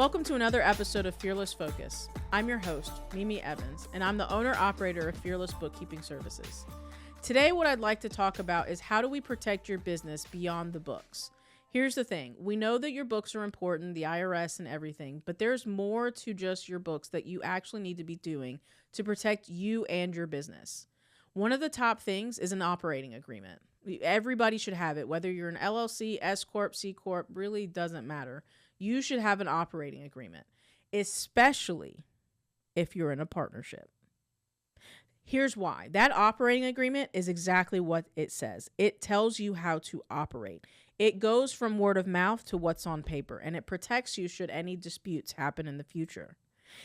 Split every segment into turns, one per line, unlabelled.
Welcome to another episode of Fearless Focus. I'm your host, Mimi Evans, and I'm the owner-operator of Fearless Bookkeeping Services. Today, what I'd like to talk about is how do we protect your business beyond the books? Here's the thing. We know that your books are important, the IRS and everything, but there's more to just your books that you actually need to be doing to protect you and your business. One of the top things is an operating agreement. Everybody should have it, whether you're an LLC, S Corp, C Corp, really doesn't matter. You should have an operating agreement, especially if you're in a partnership. Here's why. That operating agreement is exactly what it says. It tells you how to operate. It goes from word of mouth to what's on paper, and it protects you should any disputes happen in the future.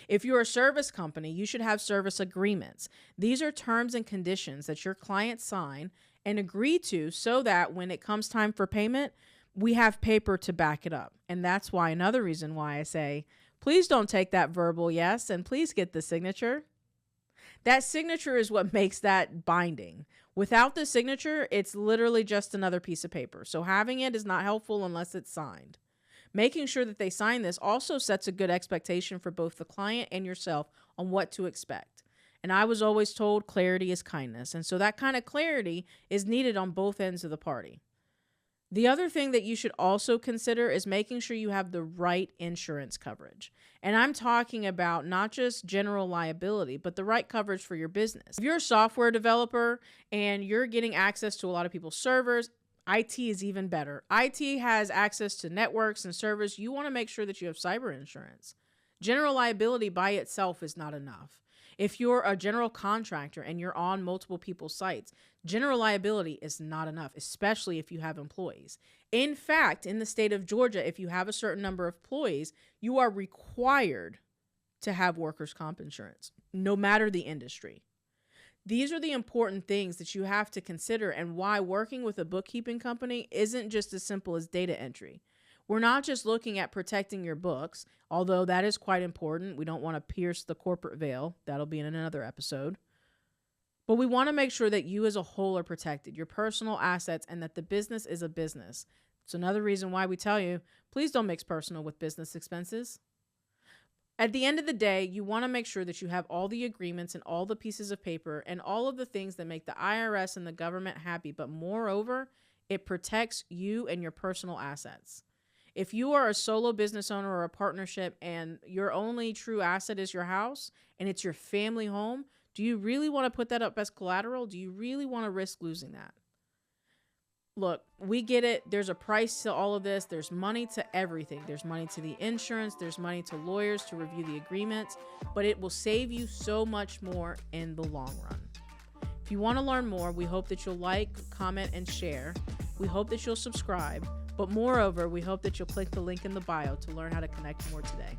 If you're a service company, you should have service agreements. These are terms and conditions that your clients sign and agree to so that when it comes time for payment, we have paper to back it up. And that's why another reason why I say, please don't take that verbal yes, and please get the signature. That signature is what makes that binding. Without the signature, it's literally just another piece of paper. So having it is not helpful unless it's signed. Making sure that they sign this also sets a good expectation for both the client and yourself on what to expect. And I was always told clarity is kindness. And so that kind of clarity is needed on both ends of the party. The other thing that you should also consider is making sure you have the right insurance coverage. And I'm talking about not just general liability, but the right coverage for your business. If you're a software developer and you're getting access to a lot of people's servers, IT is even better. IT has access to networks and servers. You want to make sure that you have cyber insurance. General liability by itself is not enough. If you're a general contractor and you're on multiple people's sites, general liability is not enough, especially if you have employees. In fact, in the state of Georgia, if you have a certain number of employees, you are required to have workers' comp insurance, no matter the industry. These are the important things that you have to consider and why working with a bookkeeping company isn't just as simple as data entry. We're not just looking at protecting your books, although that is quite important. We don't want to pierce the corporate veil. That'll be in another episode. But we want to make sure that you as a whole are protected, your personal assets, and that the business is a business. It's another reason why we tell you, please don't mix personal with business expenses. At the end of the day, you want to make sure that you have all the agreements and all the pieces of paper and all of the things that make the IRS and the government happy. But moreover, it protects you and your personal assets. If you are a solo business owner or a partnership and your only true asset is your house and it's your family home, do you really want to put that up as collateral? Do you really want to risk losing that? Look, we get it. There's a price to all of this. There's money to everything. There's money to the insurance. There's money to lawyers to review the agreements, but it will save you so much more in the long run. If you want to learn more, we hope that you'll like, comment, and share. We hope that you'll subscribe. But moreover, we hope that you'll click the link in the bio to learn how to connect more today.